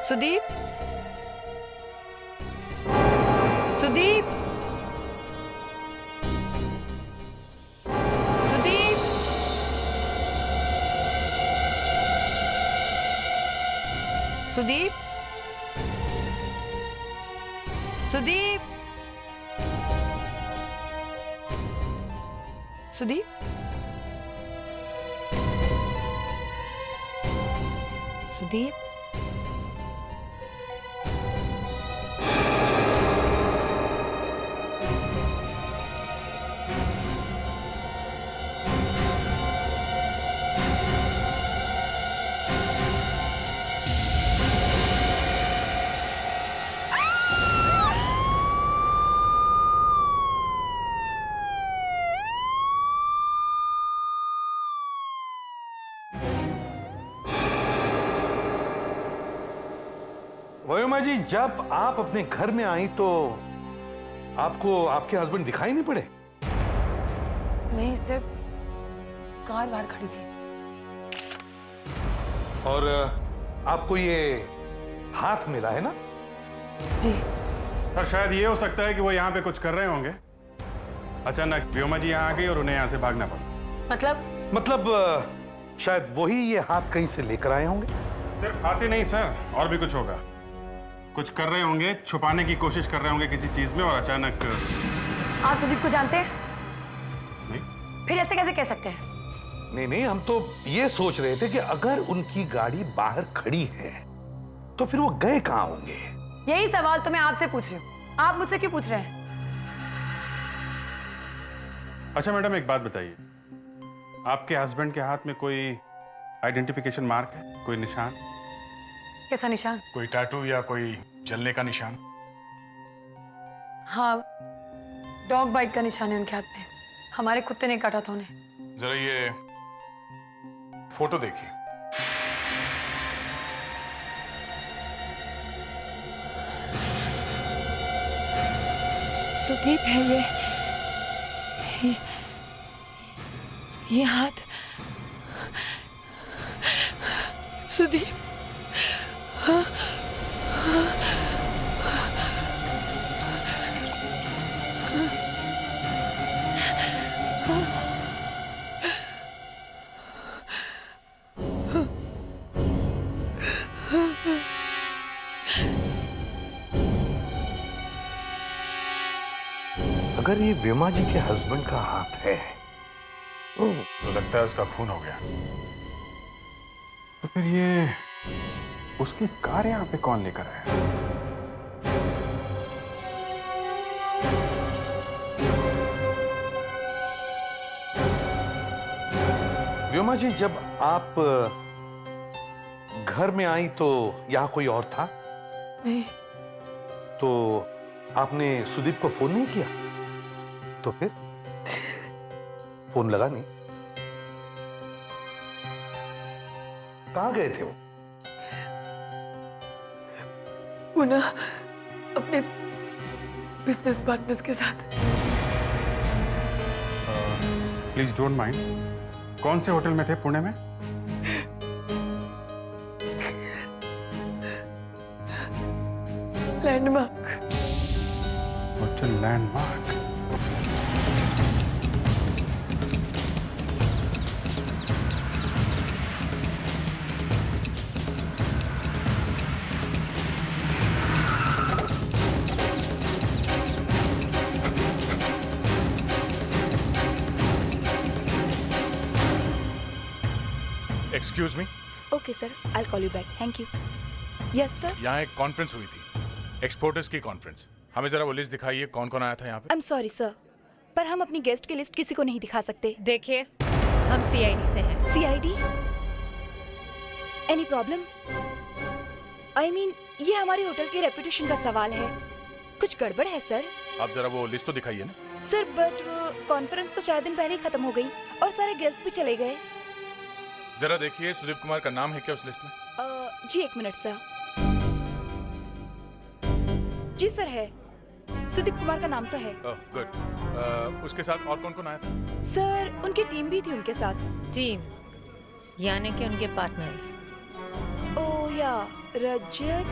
सुदीप, सुदीप, सुदीप, सुदीप, सुदीप, सुदीप, सुदीप, वयोमा जी, जब आप अपने घर में आई तो आपको आपके हस्बैंड दिखाई नहीं पड़े? नहीं सर, कार बाहर खड़ी थी। और आपको ये हाथ मिला है ना? जी। सर शायद ये हो सकता है कि वो यहाँ पे कुछ कर रहे होंगे, अचानक व्योमा जी यहाँ आ गई और उन्हें यहाँ से भागना पड़ा। मतलब शायद वही ये हाथ कहीं से लेकर आए होंगे। सिर्फ हाथ ही नहीं सर, और भी कुछ होगा। कुछ कर रहे होंगे, छुपाने की कोशिश कर रहे होंगे किसी चीज में, और अचानक। आप सुदीप को जानते हैं? नहीं। फिर ऐसे कैसे कह सकते हैं? नहीं नहीं, हम तो ये सोच रहे थे कि अगर उनकी गाड़ी बाहर खड़ी है तो फिर वो गए कहाँ होंगे। यही सवाल तो मैं आपसे पूछ रही हूँ, आप मुझसे क्यों पूछ रहे हैं? अच्छा मैडम, एक बात बताइए, आपके हस्बैंड के हाथ में कोई आइडेंटिफिकेशन मार्क है, कोई निशान? कैसा निशान? कोई टैटू या कोई जलने का निशान? हाँ, डॉग बाइट का निशान है उनके हाथ में। हमारे कुत्ते ने काटा था उन्हें। जरा ये फोटो देखिए। सुदीप है ये हाथ सुदीप। अगर ये व्योमा जी के हस्बैंड का हाथ है तो लगता है उसका खून हो गया। तो फिर ये उसकी कार यहाँ पे कौन लेकर आया? व्योमा जी, जब आप घर में आई तो यहाँ कोई और था? नहीं। तो आपने सुदीप को फोन नहीं किया? तो फिर फोन लगा नहीं? कहाँ गए थे वो? ना अपने बिजनेस पार्टनर्स के साथ। प्लीज डोंट माइंड, कौन से होटल में थे पुणे में? Landmark. Hotel landmark. Excuse me. Okay sir, I call you back, thank you. Yes sir. यहाँ एक कॉन्फ्रेंस हुई थी, एक्सपोर्टर्स की कॉन्फ्रेंस। हमें जरा वो लिस्ट दिखाइए, कौन कौन आया था यहाँ पे। आई एम सॉरी सर, पर हम अपनी गेस्ट की लिस्ट किसी को नहीं दिखा सकते। देखिए, हम सीआईडी से हैं। CID? Any problem? I mean, ये हमारी होटल की रेपुटेशन का सवाल है। कुछ गड़बड़ है सर? आप जरा वो लिस्ट तो दिखाइए ना। सर बट कॉन्फ्रेंस तो 4 दिन पहले ही खत्म हो गई और सारे गेस्ट भी चले गए। जरा देखिए, सुदीप कुमार का नाम है क्या उस लिस्ट में? जी 1 मिनट सर। जी सर है, सुदीप कुमार का नाम तो है। गुड। उसके साथ और कौन कौन आया था? सर उनकी टीम भी थी उनके साथ। टीम यानी कि उनके पार्टनर्स। ओह या, रजत,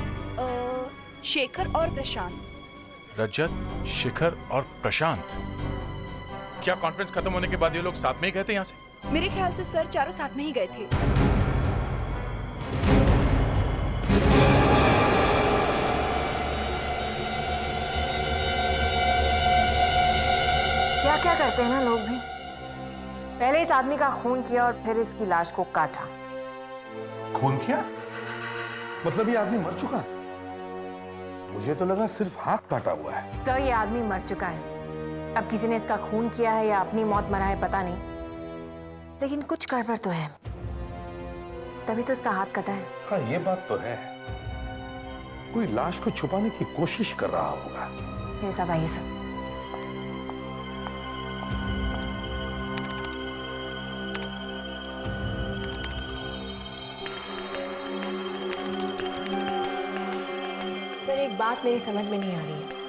शेखर और प्रशांत। रजत, शिखर और प्रशांत। क्या कॉन्फ्रेंस खत्म होने के बाद ये लोग साथ में ही गए थे यहाँ से? मेरे ख्याल से सर चारों साथ में ही गए थे। क्या क्या करते हैं ना लोग भी। पहले इस आदमी का खून किया और फिर इसकी लाश को काटा। खून किया? मतलब ये आदमी मर चुका है? मुझे तो लगा सिर्फ हाथ काटा हुआ है। सर, ये आदमी मर चुका है। अब किसी ने इसका खून किया है या अपनी मौत मरा है पता नहीं, लेकिन कुछ गड़बड़ तो है, तभी तो इसका हाथ कटा है। हाँ, ये बात तो है। कोई लाश को छुपाने की कोशिश कर रहा होगा। मेरे साथ आइए सर। सर, एक बात मेरी समझ में नहीं आ रही है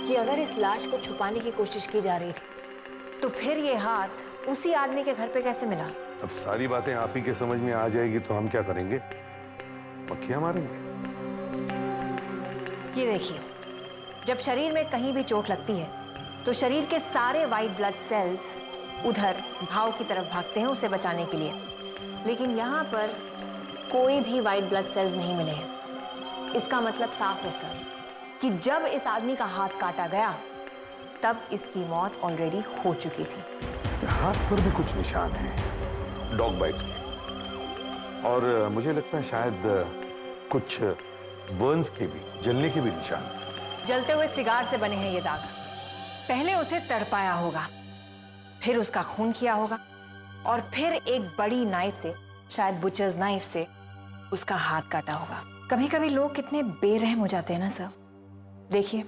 कि अगर इस लाश को छुपाने की कोशिश की जा रही थी तो फिर ये हाथ उसी आदमी के घर पे कैसे मिला? अब सारी बातें आप ही के समझ में आ जाएगी तो हम क्या करेंगे? मक्खियां मारेंगे। ये देखिए, जब शरीर में कहीं भी चोट लगती है तो शरीर के सारे वाइट ब्लड सेल्स उधर घाव की तरफ भागते हैं उसे बचाने के लिए, लेकिन यहाँ पर कोई भी वाइट ब्लड सेल्स नहीं मिले हैं। इसका मतलब साफ है सर कि जब इस आदमी का हाथ काटा गया तब इसकी मौत ऑलरेडी हो चुकी थी। हाथ पर भी कुछ निशान हैं, डॉग बाइट्स के, और मुझे लगता है शायद कुछ बर्न्स के भी, जलने के भी निशान। जलते हुए सिगार से बने हैं ये दाग। पहले उसे तड़पाया होगा, फिर उसका खून किया होगा, और फिर एक बड़ी नाइफ से, शायद बुचर्स नाइफ से, उसका हाथ काटा होगा। कभी कभी लोग कितने बेरहम हो जाते हैं ना सर। देखिए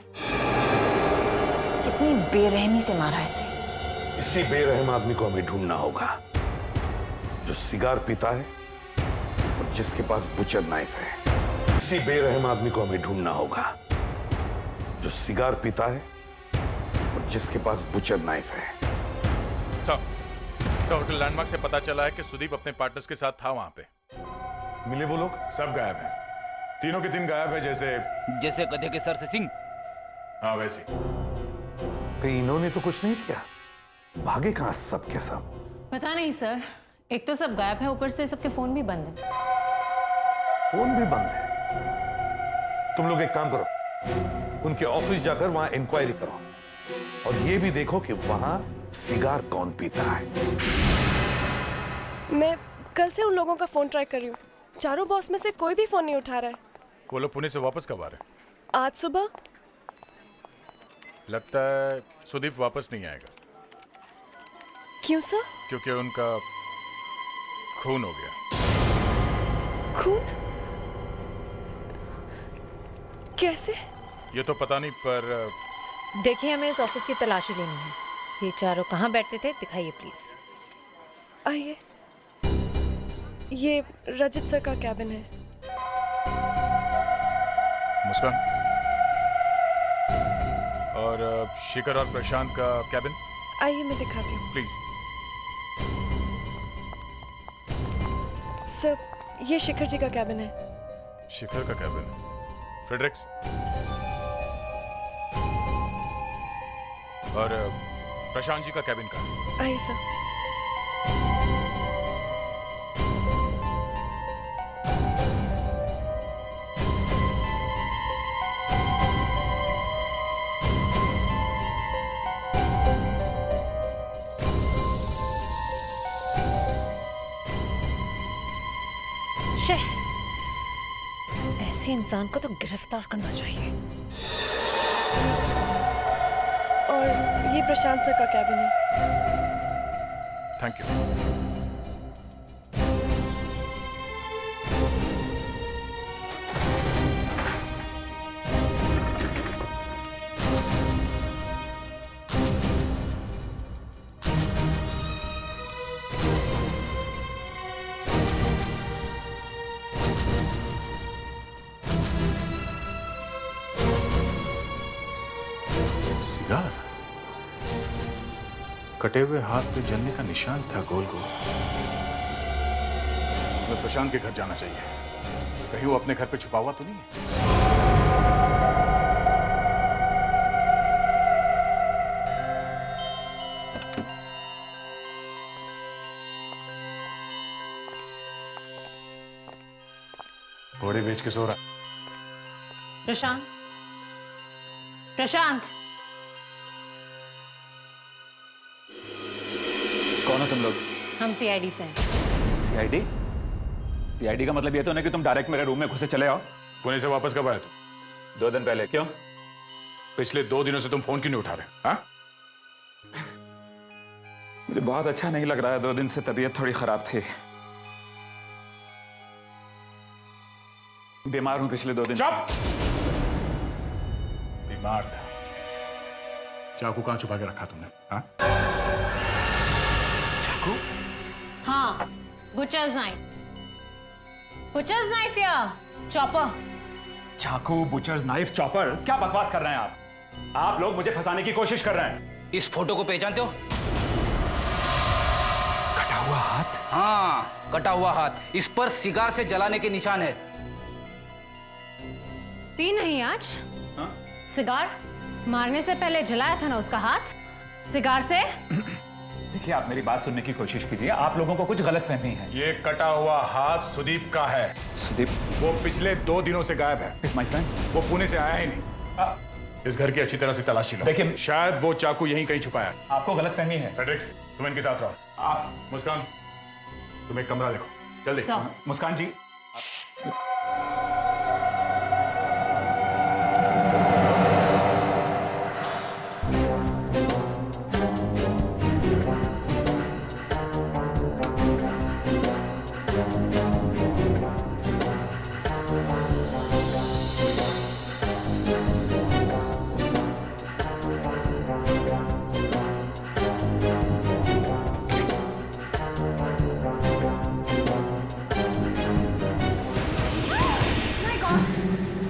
कितनी बेरहमी से मारा है इसे। इसी बेरहम आदमी को हमें ढूंढना होगा जो सिगार पीता है और जिसके पास बुचर नाइफ है। इसी बेरहम आदमी को हमें ढूंढना होगा जो सिगार पीता है और जिसके पास बुचर नाइफ है। सर, होटल लैंडमार्क से पता चला है कि सुदीप अपने पार्टनर्स के साथ था वहां पे। मिले वो लोग? सब गायब हैं। तीनों के तीन गायब है, जैसे गधे के सर से सिंह। हाँ, वैसे। कहीं इन्होंने तो कुछ नहीं किया? भागे कहां सब के सब? पता नहीं सर, एक तो सब गायब है, ऊपर से सबके फोन भी बंद है। फोन भी बंद है? तुम लोग एक काम करो, उनके ऑफिस जाकर वहां इंक्वायरी करो और ये भी देखो कि वहां सिगार कौन पीता है। मैं कल से उन लोगों का फोन ट्राई कर रही हूँ, चारों बॉस में से कोई भी फोन नहीं उठा रहा है। वो लोग पुणे से वापस कब आ रहे? आज सुबह। लगता है सुदीप वापस नहीं आएगा। क्यों सर? क्योंकि उनका खून हो गया। खून? कैसे? ये तो पता नहीं, पर देखिए, हमें इस ऑफिस की तलाशी लेनी है। ये चारों कहाँ बैठते थे, दिखाइए प्लीज। आइए, ये रजत सर का कैबिन है। मुस्कान, और शिखर और प्रशांत का कैबिन। आइए मैं दिखाती हूँ। प्लीज। सर, ये शिखर जी का कैबिन है। शिखर का कैबिन? फ्रेडरिक्स? और प्रशांत जी का कैबिन का? आइए सर। ऐसे इंसान को तो गिरफ्तार करना चाहिए। और ये प्रशांत सर का कैबिन है। Thank you. सिगार? कटे हुए हाथ पे जलने का निशान था, गोल गोल। हमें प्रशांत के घर जाना चाहिए। कहीं वो अपने घर पे छुपा हुआ तो नहीं है? घोड़े बेच के सो रहा। प्रशांत, प्रशांत, कौन हो तुम लोग? हम सीआईडी से हैं। सीआईडी? सीआईडी का मतलब ये तो नहीं कि तुम डायरेक्ट मेरे रूम में घुसे चले आओ? पुणे से वापस कब आया तुम? 2 दिन पहले। क्यों? पिछले 2 दिनों से तुम फोन क्यों नहीं उठा रहे? हाँ? मुझे बहुत अच्छा नहीं लग रहा है। 2 दिन से तबीयत थोड़ी खराब थी। बीमार हूं पिछले 2 दिन। चुप! बीमार था। चाकू कहां छुपा के रखा तुमने? हाँ? चाकू? हाँ, बुचर्स नाइफ। बुचर्स नाइफ या चॉपर? चाकू, बुचर्स नाइफ, चॉपर? क्या बकवास कर रहे हैं आप? आप लोग मुझे फंसाने की कोशिश कर रहे हैं। इस फोटो को पहचानते हो? कटा हुआ हाथ? हाँ, कटा हुआ हाथ। इस पर सिगार से जलाने के निशान है। पी नहीं आज? हाँ? सिगार मारने से पहले जलाया था ना उसका हाथ, सिगार से। देखिए, आप मेरी बात सुनने की कोशिश कीजिए। आप लोगों को कुछ गलतफहमी है। ये कटा हुआ हाथ सुदीप का है। सुदीप? वो पिछले 2 दिनों से गायब है। Is my friend? वो पुणे से आया ही नहीं। इस घर की अच्छी तरह से तलाशी लो। देखिए, शायद वो चाकू यहीं कहीं छुपाया है। आपको गलतफहमी है। फ्रेडरिक्स, तुम इनके साथ रहो। आप मुस्कान, तुम एक कमरा देखो जल्दी। मुस्कान जी,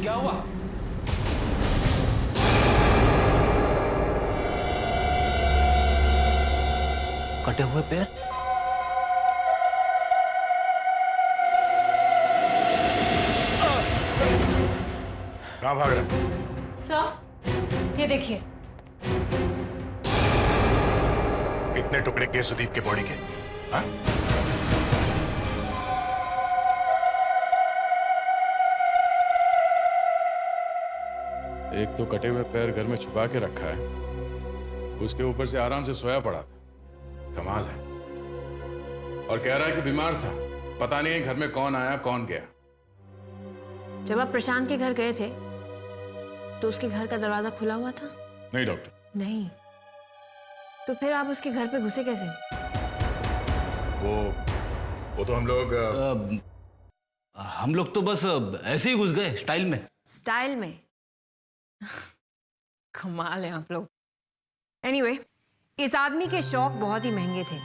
क्या हुआ? कटे हुए पैर? कहां भाग रहे? सर, ये देखिए। कितने टुकड़े किए सुदीप के बॉडी के? हाँ? एक तो कटे हुए पैर घर में छुपा के रखा है, उसके ऊपर से आराम से सोया पड़ा था। कमाल है। और कह रहा है कि बीमार था। पता नहीं घर में कौन आया कौन गया। जब आप प्रशांत के घर गए थे तो उसके घर का दरवाजा खुला हुआ था? नहीं डॉक्टर। नहीं, तो फिर आप उसके घर पे घुसे कैसे? वो तो हम लोग तो बस ऐसे ही घुस गए, स्टाइल में। स्टाइल में? कमाल है आप लोग। एनीवे, इस आदमी के शौक बहुत ही महंगे थे।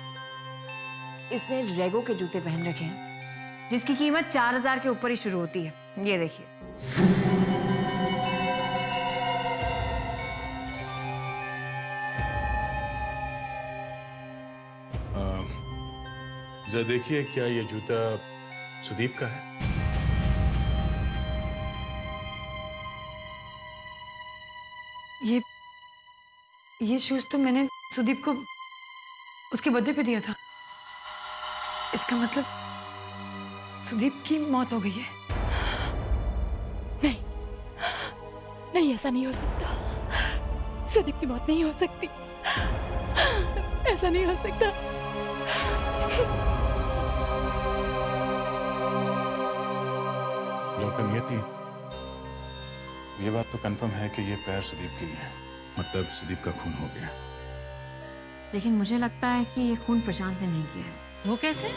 इसने रेगो के जूते पहन रखे हैं जिसकी कीमत 4000 के ऊपर ही शुरू होती है। ये देखिए। जरा देखिए, क्या ये जूता सुदीप का है? ये शूज तो मैंने सुदीप को उसके बर्थडे पे दिया था। इसका मतलब सुदीप की मौत हो गई है। नहीं, नहीं, ऐसा नहीं हो सकता। सुदीप की मौत नहीं हो सकती। ऐसा नहीं हो सकता। डॉक्टर नियति, ये बात तो कंफर्म है कि ये पैर सुदीप के हैं। मतलब सुदीप का खून हो गया। लेकिन मुझे लगता है कि ये खून प्रशांत ने नहीं किया है। वो कैसे?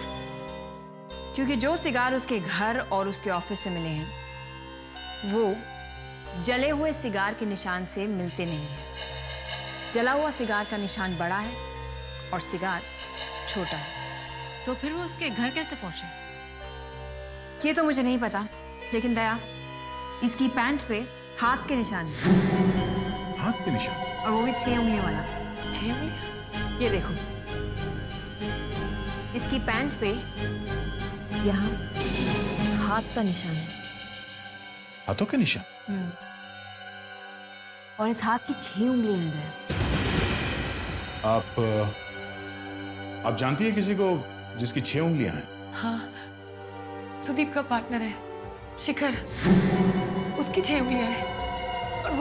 क्योंकि जो सिगार उसके घर और उसके ऑफिस से मिले हैं वो जले हुए सिगार के निशान से मिलते नहीं हैं। जला हुआ सिगार का निशान बड़ा है और सिगार छोटा है। तो फिर वो उसके घर कैसे पहुंचे? ये तो मुझे नहीं पता, लेकिन दया, इसकी पैंट पे हाथ के निशान है। हाथ पे निशान? और वो भी 6 उंगलियों वाला। 6 उंगलियां? ये देखो, इसकी पैंट पे यहाँ हाथ का निशान है। हाथों के निशान? और इस हाथ की 6 उंगलियां इधर हैं। आप जानती है किसी को जिसकी 6 उंगलियां हैं? हाँ, सुदीप का पार्टनर है शिखर, उसकी 6 उंगलियां हैं और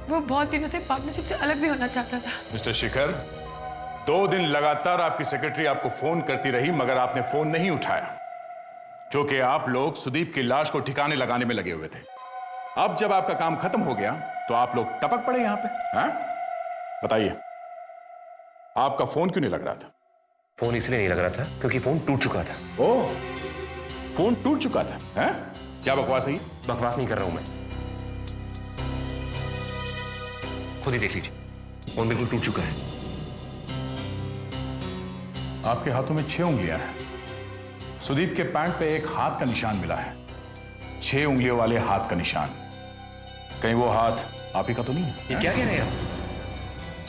वो बहुत दिनों से पार्टनरशिप से अलग भी होना चाहता था। मिस्टर शिखर, 2 दिन लगातार आपकी सेक्रेटरी आपको फोन करती रही मगर आपने फोन नहीं उठाया क्योंकि आप लोग सुदीप की लाश को ठिकाने लगाने में लगे हुए थे। अब जब आपका काम खत्म हो गया तो आप लोग टपक पड़े यहां पे, हैं? बताइए, आपका फोन क्यों नहीं लग रहा था? फोन इसलिए नहीं लग रहा था क्योंकि फोन टूट चुका था। ओह, फोन टूट चुका था, हैं? क्या बकवास है ये? बकवास नहीं कर रहा हूं मैं, खुद ही देख लीजिए, फोन बिल्कुल टूट चुका है। आपके हाथों में 6 उंगलियां हैं। सुदीप के पैंट पे एक हाथ का निशान मिला है, 6 उंगलियों वाले हाथ का निशान। कहीं वो हाथ आप ही का तो नहीं है? ये क्या कह रहे हैं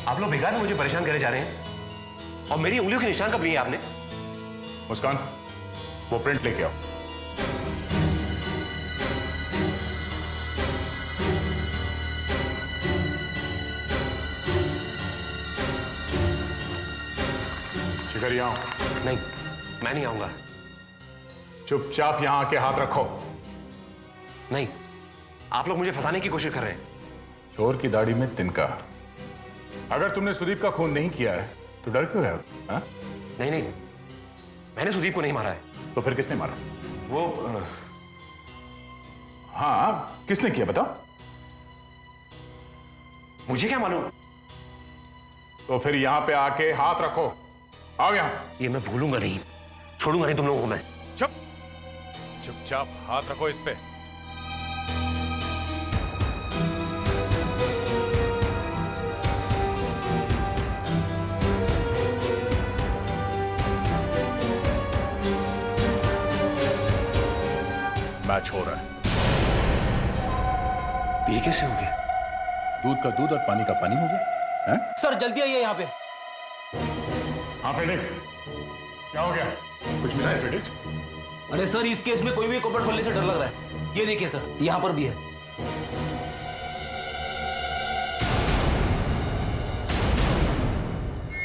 आप लोग बेकार में मुझे परेशान करे जा रहे हैं। और मेरी उंगलियों के निशान कब लिए आपने? मुस्कान, वो प्रिंट लेके आओ। शिखर, यहां आओ। नहीं, मैं नहीं आऊंगा। चुपचाप यहां आके हाथ रखो। नहीं, आप लोग मुझे फंसाने की कोशिश कर रहे हैं। चोर की दाढ़ी में तिनका। अगर तुमने सुदीप का खून नहीं किया है तो डर क्यों रहे हो? हाँ? नहीं नहीं, मैंने सुदीप को नहीं मारा है। तो फिर किसने मारा? वो हाँ, किसने किया बताओ? मुझे क्या मालूम? तो फिर यहां पे आके हाथ रखो। आओ यहां। ये मैं भूलूंगा नहीं, छोड़ूंगा नहीं तुम लोगों को मैं। चुपचाप हाथ रखो इस पे। मैच हो रहा है। ये कैसे हो गया? दूध का दूध और पानी का पानी हो गया। हैं? सर जल्दी आइए यहाँ पे। हाँ फेनिक्स, क्या हो गया? कुछ मिला है फेनिक्स? अरे सर, इस केस में कोई भी कपड़ खोलने से डर लग रहा है। ये देखिए सर, यहाँ पर भी है।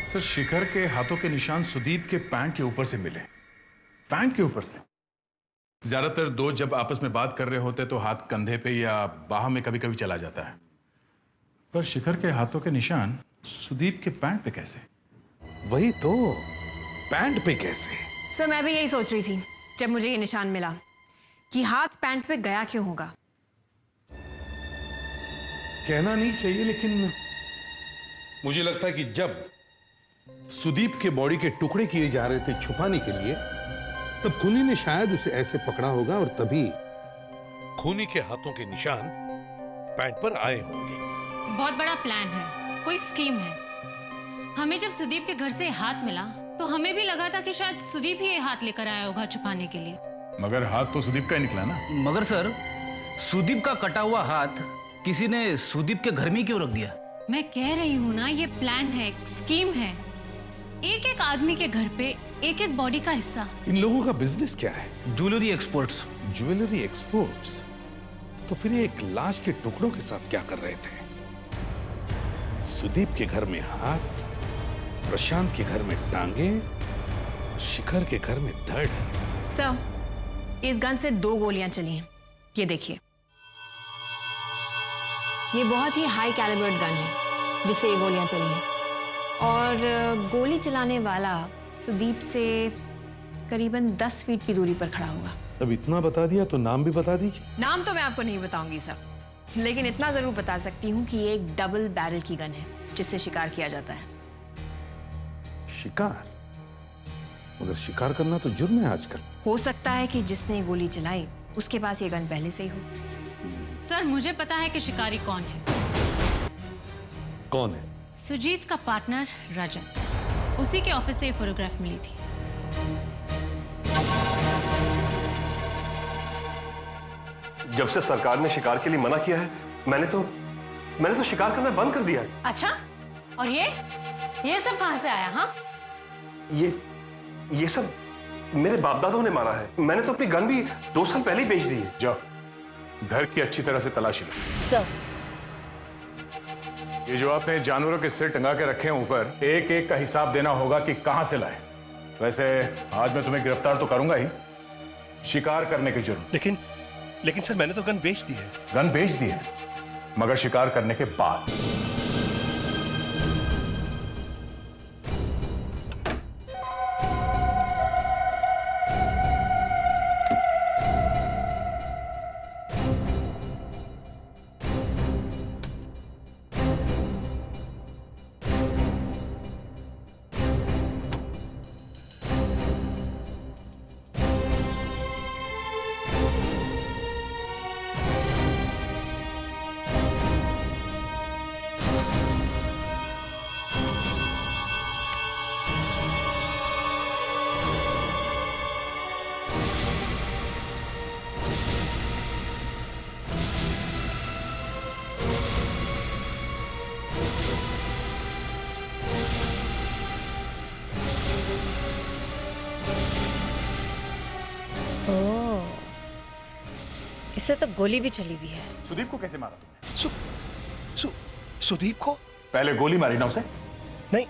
सर, शिखर के हाथों के निशान सुदीप के पैंट के ऊपर से मिले। पैंट के ऊपर से। ज्यादातर दोस्त जब आपस में बात कर रहे होते तो हाथ कंधे पे या बाह में कभी कभी चला जाता है, पर शिखर के हाथों के निशान सुदीप के पैंट पे कैसे? वही तो, पैंट पे कैसे? सर, मैं भी यही सोच रही थी जब मुझे ये निशान मिला कि हाथ पैंट पे गया क्यों होगा। कहना नहीं चाहिए लेकिन मुझे लगता है कि जब सुदीप के बॉडी के टुकड़े किए जा रहे थे छुपाने के लिए, तब खूनी ने शायद उसे ऐसे पकड़ा होगा और तभी खूनी के हाथों के निशान पैंट पर आए होंगे। बहुत बड़ा प्लान है, कोई स्कीम है। हमें जब सुदीप के घर से हाथ मिला तो हमें भी लगा था कि शायद सुदीप ही ये हाथ लेकर आया होगा छुपाने के लिए। मगर हाथ तो सुदीप का ही निकला ना। मगर सर, सुदीप का कटा हुआ हाथ किसी ने सुदीप के घर में क्यों रख दिया? मैं कह रही हूँ ना, ये प्लान है, स्कीम है। एक एक आदमी के घर पे एक एक बॉडी का हिस्सा। इन लोगों का बिजनेस क्या है? Jewellery exports. Jewellery exports? तो फिर ये एक लाश के टुकड़ों के साथ क्या कर रहे थे? सुदीप के घर में हाथ, प्रशांत के घर में टांगे, शिखर के घर में धड़। सर, इस गन से 2 गोलियां चली हैं। ये देखिए, ये बहुत ही हाई कैलिबर्ड गन है जिससे ये गोलियां चली हैं। और गोली चलाने वाला सुदीप से करीबन 10 फीट की दूरी पर खड़ा होगा। अब इतना बता दिया तो नाम भी बता दीजिए। नाम तो मैं आपको नहीं बताऊंगी सर, लेकिन इतना जरूर बता सकती हूँ कि ये एक डबल बैरल की गन है जिससे शिकार किया जाता है। शिकार? मगर शिकार करना तो जुर्म है आजकल। हो सकता है कि जिसने गोली चलाई उसके पास ये गन पहले से ही हो। सर, मुझे पता है कि शिकारी कौन है। कौन है? सुजीत का पार्टनर रजत। उसी के ऑफिस से ये फोटोग्राफ मिली थी। जब से सरकार ने शिकार के लिए मना किया है, मैंने तो शिकार करना बंद कर दिया है। अच्छा, और ये सब कहां से आया? हाँ, ये सब मेरे बाप दादों ने मारा है। मैंने तो अपनी गन भी 2 साल पहले ही बेच दी है। जाओ, घर की अच्छी तरह से तलाशी लो। सर, ये जो आपने जानवरों के सिर टंगा के रखे हैं ऊपर, एक एक का हिसाब देना होगा कि कहां से लाए। वैसे आज मैं तुम्हें गिरफ्तार तो करूंगा ही, शिकार करने के जुर्म। लेकिन सर मैंने तो गन बेच दी है। गन बेच दी है, मगर शिकार करने के बाद। ओह, इससे तो गोली भी चली हुई है। सुदीप को कैसे मारा तुमने? सुदीप को? पहले गोली मारी ना उसे? नहीं,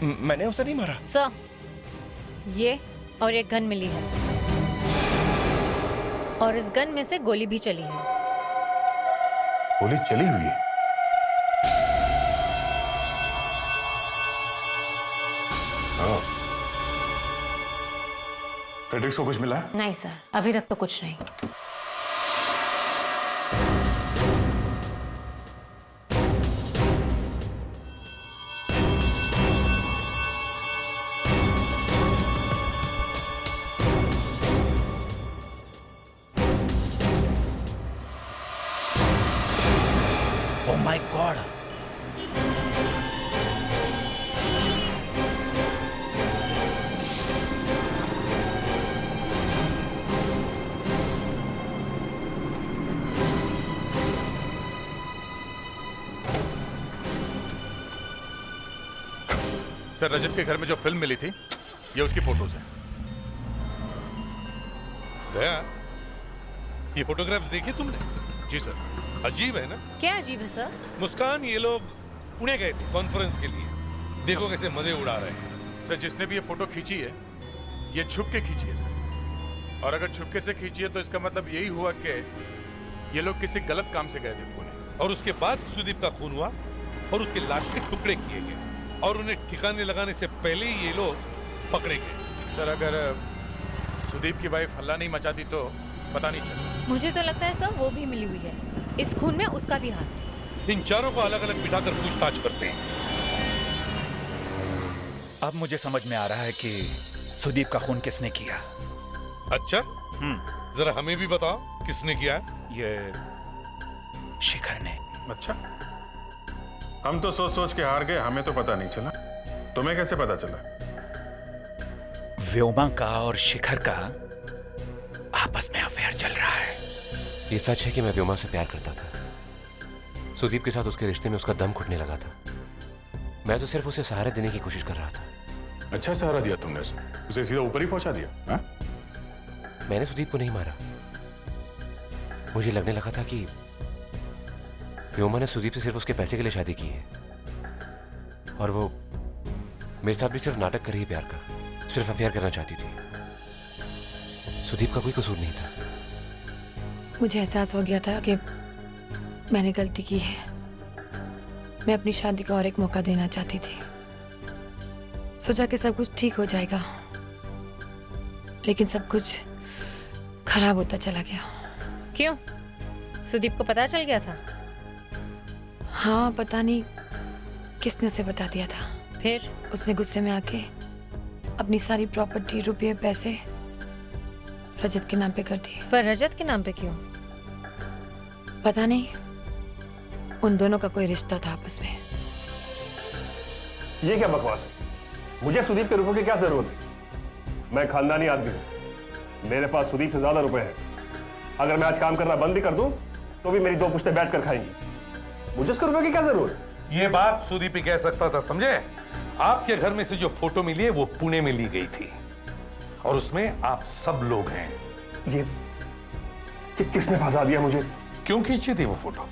मैंने उसे नहीं मारा। सर, ये और एक गन मिली है, और इस गन में से गोली भी चली है। गोली चली हुई है? फ्रेडरिक्स को कुछ मिला है? नहीं सर, अभी तक तो कुछ नहीं। Oh my God! सर, रजत के घर में जो फिल्म मिली थी, ये उसकी फोटोज है। गया, ये फोटोग्राफ्स देखी तुमने? जी सर। अजीब है ना? क्या अजीब है सर? मुस्कान, ये लोग पुणे गए थे कॉन्फ्रेंस के लिए। देखो कैसे मजे उड़ा रहे हैं। सर, जिसने भी ये फोटो खींची है, ये छुप के खींची है सर। और अगर छुपके से खींची है तो इसका मतलब यही हुआ कि ये लोग किसी गलत काम से गए थे पुणे। और उसके बाद सुदीप का खून हुआ और उसके लाश के टुकड़े किए गए और उन्हें ठिकाने लगाने से पहले ही ये लोग पकड़े गए। सर, अगर सुदीप की वाइफ हल्ला नहीं मचाती तो पता नहीं चलता। मुझे तो लगता है सर वो भी मिली हुई है। इस खून में उसका भी हाथ है। इन चारों को अलग अलग बिठाकर पूछताछ करते हैं। अब मुझे समझ में आ रहा है कि सुदीप का खून किसने किया। अच्छा, जरा हमें भी बताओ किसने किया? ये शिखर ने। अच्छा, हम तो सोच सोच के हार गए, हमें तो पता नहीं चला। तुम्हें कैसे पता चला? व्योमा का और शिखर का आपस में अफेयर चल रहा है। ये सच है कि मैं व्योमा से प्यार करता था। सुदीप के साथ उसके रिश्ते में उसका दम घुटने लगा था। मैं तो सिर्फ उसे सहारा देने की कोशिश कर रहा था। अच्छा सहारा दिया तुमने उसे सीधा ऊपर ही पहुंचा दिया? हा? मैंने सुदीप को नहीं मारा। मुझे लगने लगा था कि व्योमा ने सुदीप से सिर्फ उसके पैसे के लिए शादी की है, और वो मेरे साथ भी सिर्फ नाटक कर रही प्यार का, सिर्फ अफेयर करना चाहती थी। सुदीप का कोई कसूर नहीं था। मुझे एहसास हो गया था कि मैंने गलती की है। मैं अपनी शादी को और एक मौका देना चाहती थी। सोचा कि सब कुछ ठीक हो जाएगा, लेकिन सब कुछ खराब होता चला गया। क्यों? सुदीप को पता चल गया था? हाँ, पता नहीं किसने उसे बता दिया था। फिर उसने गुस्से में आके अपनी सारी प्रॉपर्टी, रुपये, पैसे रजत के नाम पे कर दिए। पर रजत के नाम पे क्यों? पता नहीं, उन दोनों का कोई रिश्ता था आपस में। ये क्या बकवास है? मुझे सुदीप के रुपयों की क्या जरूरत है? मैं खानदानी आदमी हूं, मेरे पास सुदीप से ज्यादा रुपए हैं। अगर मैं आज काम करना बंद भी कर दूं तो भी मेरी दो पुश्ते बैठ कर खाएंगी। मुझे उसके रुपयों की क्या जरूरत? ये बात सुदीप ही कह सकता था, समझे? आपके घर में से जो फोटो मिली है वो पुणे में ली गई थी और उसमें आप सब लोग हैं। कि किसने फंसा दिया मुझे। क्यों खींची थी वो फोटो?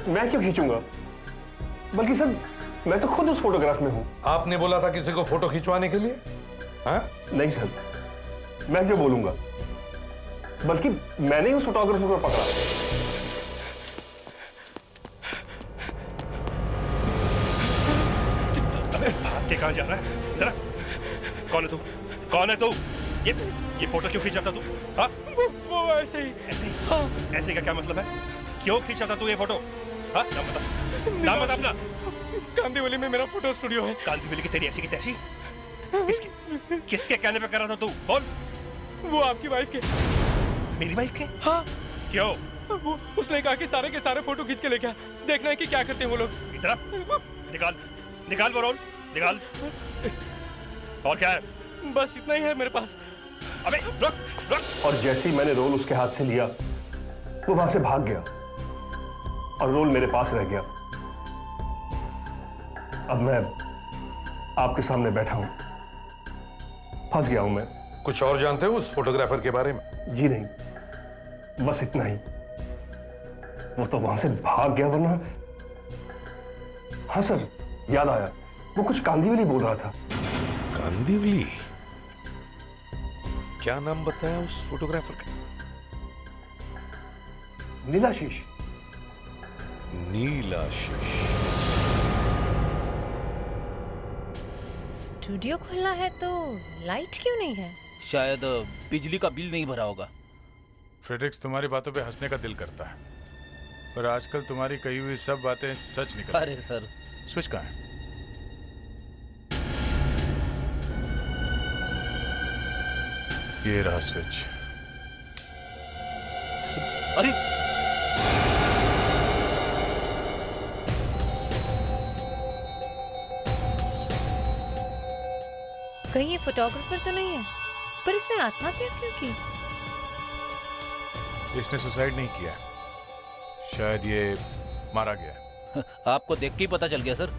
मैं क्यों खींचूंगा? बल्कि सर मैं तो खुद उस फोटोग्राफ में हूं। आपने बोला था किसी को फोटो खिंचवाने के लिए? हाँ? नहीं सर, मैं क्यों बोलूंगा, बल्कि मैंने ही उस फोटोग्राफर को पकड़ा। के कहां जा रहा है? जरा कौन है तू? कौन है तू? ये फोटो क्यों खींचा था तू? हाँ? वो ऐसे ही। ऐसे ही? हाँ। ऐसे का क्या मतलब है? क्यों खींचा था तू ये फोटो? हाँ? नाम बता, नाम बता अपना। कांदीवली में मेरा फोटो स्टूडियो है। कांदीवली की तेरी ऐसी की तैसी? किसके कहने पे कर रहा था तू? बोल। वो आपकी वाइफ के। मेरी वाइफ के? हाँ। क्यों? वो उसने कहा कि सारे के सारे फोटो खींच के लेके आ, देखना है कि क्या करते हैं वो लोग। इधर निकाल, निकाल वो रोल, निकाल। और क्या है? बस इतना ही है मेरे पास। अबे रुक। और जैसे ही मैंने रोल उसके हाथ से लिया, वो वहां से भाग गया और रोल मेरे पास रह गया। अब मैं आपके सामने बैठा हूं, फंस गया हूं मैं। कुछ और जानते हो उस फोटोग्राफर के बारे में? जी नहीं, बस इतना ही। वो तो वहां से भाग गया, वरना। हाँ सर, याद आया, वो कुछ कांदीवली बोल रहा था। कांदीवली? क्या नाम बताया उस फोटोग्राफर का? नीलाशीष। नीलाशीष। स्टूडियो खुला है तो लाइट क्यों नहीं है? शायद बिजली का बिल नहीं भरा होगा। फ्रेडरिक्स, तुम्हारी बातों पे हंसने का दिल करता है, पर आजकल तुम्हारी कही हुई सब बातें सच निकल। अरे सर, स्विच कहाँ है? ये रहा स्विच। अरे कहीं ये फोटोग्राफर तो नहीं है? पर इसने आत्महत्या क्यों की? इसने सुसाइड नहीं किया, शायद ये मारा गया। आपको देख के ही पता चल गया सर।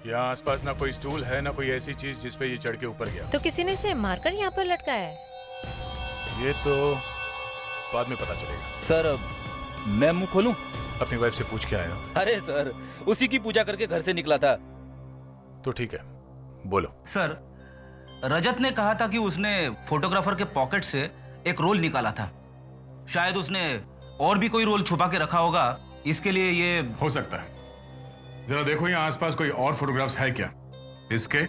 यहाँ आसपास ना कोई स्टूल है, ना कोई ऐसी चीज जिस पे ये चढ़ के ऊपर गया। तो किसी ने इसे मारकर यहाँ पर लटकाया है? ये तो बाद में पता चलेगा। सर मैं मुंह खोलूं? अपनी वाइफ से पूछ के आया हूँ। अरे सर, उसी की पूजा करके घर से निकला था। तो ठीक है, बोलो। सर, रजत ने कहा था कि उसने फोटोग्राफर के पॉकेट से एक रोल निकाला था। शायद उसने और भी कोई रोल छुपा के रखा होगा, इसके लिए ये हो सकता है। जरा देखो यहाँ आसपास कोई और फोटोग्राफ्स है क्या? इसके,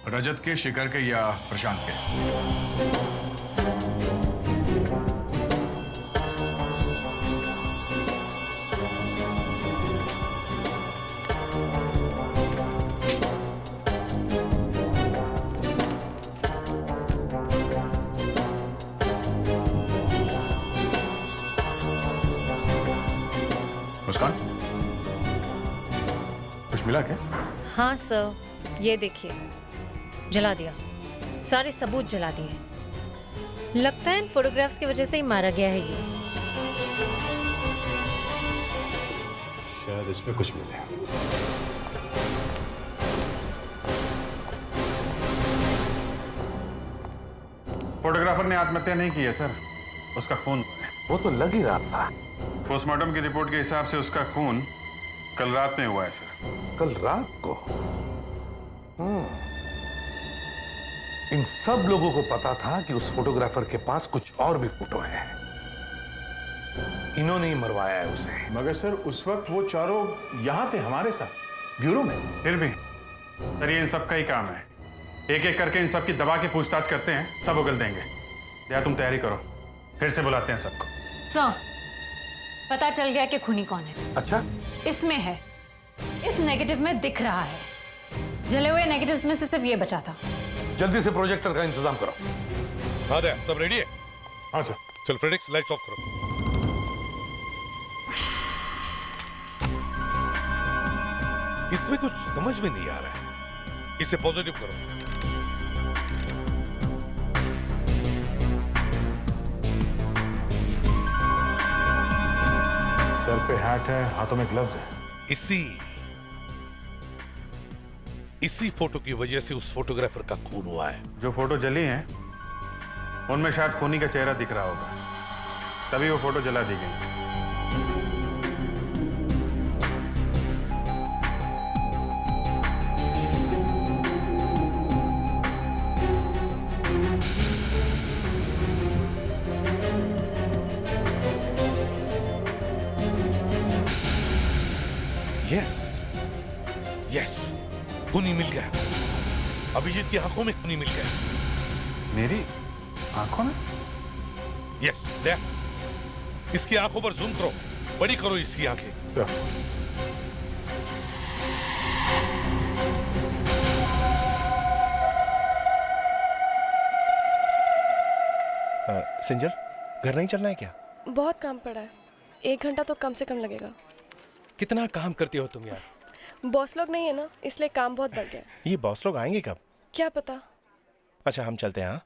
रजत के, शिखर के या प्रशांत के? मुस्कान, कुछ मिला क्या? हाँ सर, ये देखिए, जला दिया, सारे सबूत जला दिए। लगता है इन फोटोग्राफ्स की वजह से ही मारा गया है ये। शायद इसमें कुछ मिले। फोटोग्राफर ने आत्महत्या नहीं की है सर, उसका खून। वो तो लग ही रहा था। पोस्टमार्टम की रिपोर्ट के हिसाब से उसका खून कल रात में हुआ है सर। कल रात को? इन सब लोगों को पता था कि उस फोटोग्राफर के पास कुछ और भी फोटो है। इन्होंने ही मरवाया है उसे। मगर सर, उस वक्त वो चारों यहाँ थे हमारे साथ, ब्यूरो में। फिर भी सर, ये इन सब का ही काम है। एक एक करके इन सब की दबा के पूछताछ करते हैं, सब उगल देंगे। या तुम तैयारी करो, फिर से बुलाते हैं सबको। सर, पता चल गया कि खूनी कौन है। अच्छा? इसमें है, इस नेगेटिव में दिख रहा है। जले हुए नेगेटिव्स में से सिर्फ ये बचा था। जल्दी से प्रोजेक्टर का इंतजाम करो। हाँ दया, सब रेडी है? हाँ सर। चल फ्रेडरिक्स, लाइट्स ऑफ करो। इसमें कुछ समझ में नहीं आ रहा है, इसे पॉजिटिव करो। सर पे हैट है, हाथों में ग्लव्स है। इसी फोटो की वजह से उस फोटोग्राफर का खून हुआ है। जो फोटो जली हैं, उनमें शायद खूनी का चेहरा दिख रहा होगा। तभी वो फोटो जला दी गई। यस यस, खूनी मिल गया। अभिजीत की आंखों में खूनी मिल गया। मेरी आंखों में? यस, देख, इसकी आंखों पर जूम करो, बड़ी करो इसकी आंखें। सिंजल, घर नहीं चलना है क्या? बहुत काम पड़ा है, 1 घंटा तो कम से कम लगेगा। कितना काम करती हो तुम यार। बॉस लोग नहीं है ना, इसलिए काम बहुत बढ़ गया है। ये बॉस लोग आएंगे कब? क्या पता। अच्छा, हम चलते हैं। हाँ,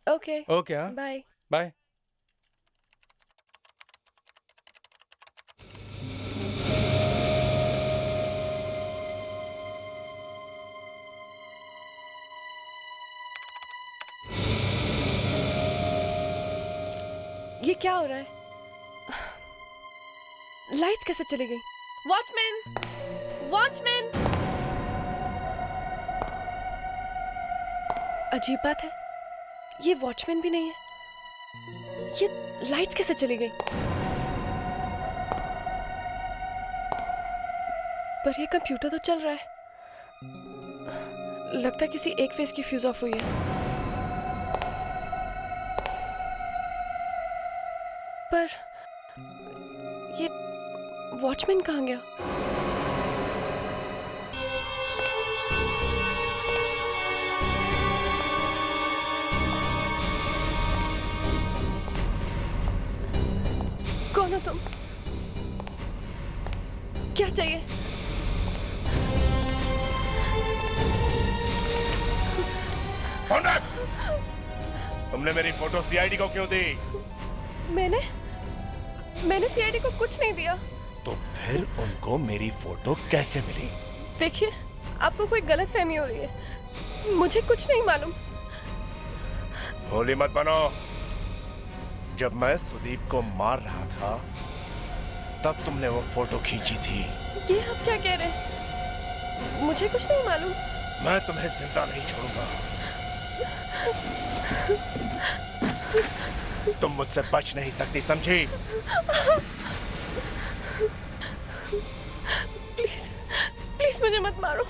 ओके ओके, हाँ, बाय बाय। ये क्या हो रहा है? लाइट्स कैसे चली गई? Watchman, watchman! अजीब बात है, ये वॉचमैन भी नहीं है। ये लाइट्स कैसे चली गई? पर ये कंप्यूटर तो चल रहा है। लगता है किसी एक फेस की फ्यूज ऑफ हुई है। पर ये वॉचमैन कहाँ गया? कौन हो तुम? क्या चाहिए? तुमने मेरी फोटो सीआईडी को क्यों दी? मैंने सीआईडी को कुछ नहीं दिया। तो फिर उनको मेरी फोटो कैसे मिली? देखिए, आपको कोई गलतफहमी हो रही है। मुझे कुछ नहीं मालूम। भोली मत बनो। जब मैं सुदीप को मार रहा था, तब तुमने वो फोटो खींची थी। ये आप क्या कह रहे हैं? मुझे कुछ नहीं मालूम। मैं तुम्हें जिंदा नहीं छोड़ूंगा। तुम मुझसे बच नहीं सकती, समझी? प्लीज, प्लीज मुझे मत मारो।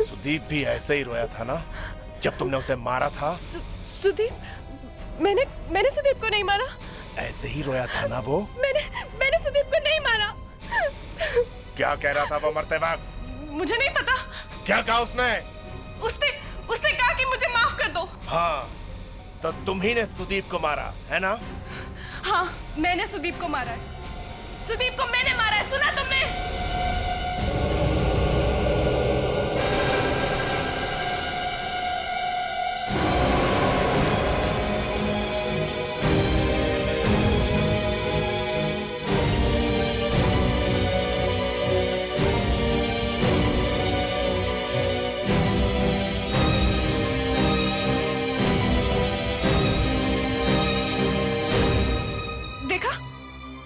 सुदीप भी ऐसे ही रोया था ना, जब तुमने उसे मारा था? सुदीप? मैंने सुदीप को नहीं मारा। ऐसे ही रोया था ना वो? मैंने सुदीप को नहीं मारा। क्या कह रहा था वो मरते वक्त? मुझे नहीं पता। क्या कहा उसने? उसने कहा कि मुझे माफ कर दो। हाँ, तो तुम ही ने सुदीप को मारा है ना? हाँ, मैंने सुदीप को मारा है। सुदीप को मैंने मारा है, सुना तुमने?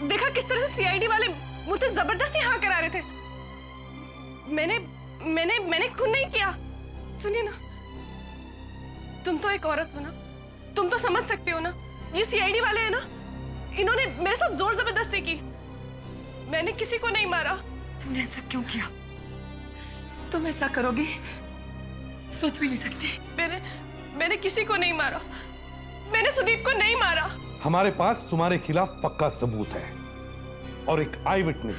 देखा किस तरह से सीआईडी वाले मुझे जबरदस्ती हाँ करा रहे थे। मैंने खून नहीं किया। सुनिए ना, तुम तो एक औरत हो ना, तुम तो समझ सकते हो ना। ये सीआईडी वाले हैं ना, इन्होंने मेरे साथ जोर जबरदस्ती की। मैंने किसी को नहीं मारा। तुमने ऐसा क्यों किया? तुम ऐसा करोगी सोच भी नहीं सकती। मैंने किसी को नहीं मारा। मैंने सुदीप को नहीं मारा। हमारे पास तुम्हारे खिलाफ पक्का सबूत है और एक आई विटनेस।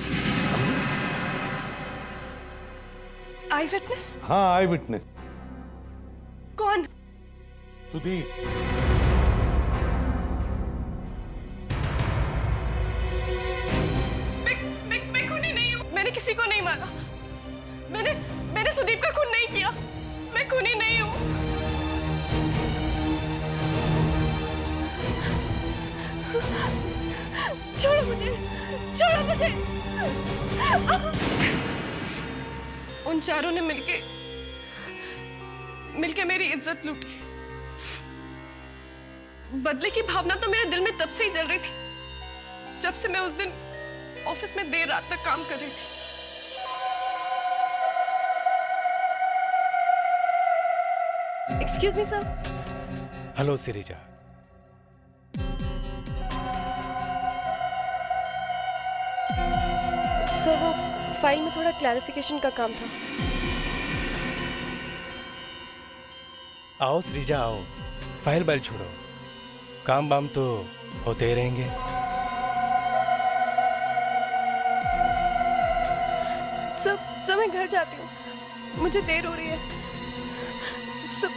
आई विटनेस? हाँ, आई विटनेस। कौन? सुदीप। मैं खूनी नहीं हूँ। मैंने किसी को नहीं मारा। मैंने सुदीप का खून नहीं किया। मैं खूनी नहीं हूँ। छोड़ो मुझे, छोड़ो मुझे। उन चारों ने मिलके मेरी इज्जत लूटी। बदले की भावना तो मेरे दिल में तब से ही जल रही थी जब से मैं उस दिन ऑफिस में देर रात तक काम कर रही थी। Excuse me sir. Hello Sirija. Sir वो फाइल में थोड़ा क्लैरिफिकेशन का काम था। आओ श्रीजा आओ, फाइल बैल छोड़ो, काम वाम तो होते ही रहेंगे। सब मैं घर जाती हूँ, मुझे देर हो रही है। सब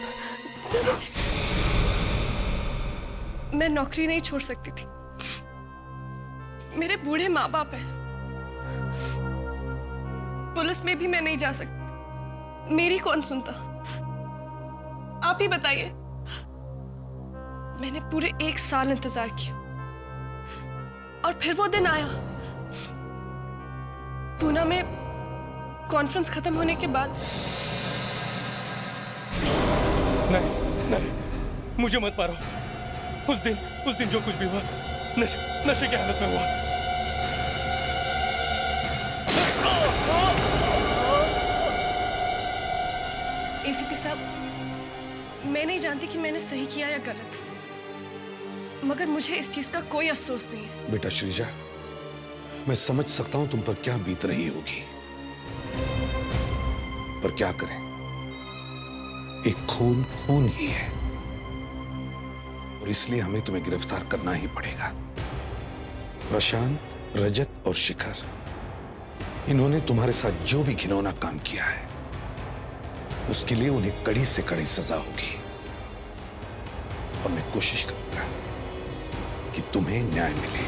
मैं नौकरी नहीं छोड़ सकती थी, मेरे बूढ़े माँ बाप हैं, पुलिस में भी मैं नहीं जा सकती, मेरी कौन सुनता। आप ही बताइए। मैंने पूरे 1 साल इंतजार किया और फिर वो दिन आया। पूना में कॉन्फ्रेंस खत्म होने के बाद। नहीं, मुझे मत मारो। उस दिन जो कुछ भी हुआ नशे की हालत में हुआ। एसीपी साहब, मैं नहीं जानती कि मैंने सही किया या गलत, मगर मुझे इस चीज का कोई अफसोस नहीं है। बेटा श्रीजा, मैं समझ सकता हूं तुम पर क्या बीत रही होगी, पर क्या करें, एक खून ही है और इसलिए हमें तुम्हें गिरफ्तार करना ही पड़ेगा। प्रशांत, रजत और शिखर, इन्होंने तुम्हारे साथ जो भी घिनौना काम किया है उसके लिए उन्हें कड़ी से कड़ी सजा होगी और मैं कोशिश करूंगा कि तुम्हें न्याय मिले।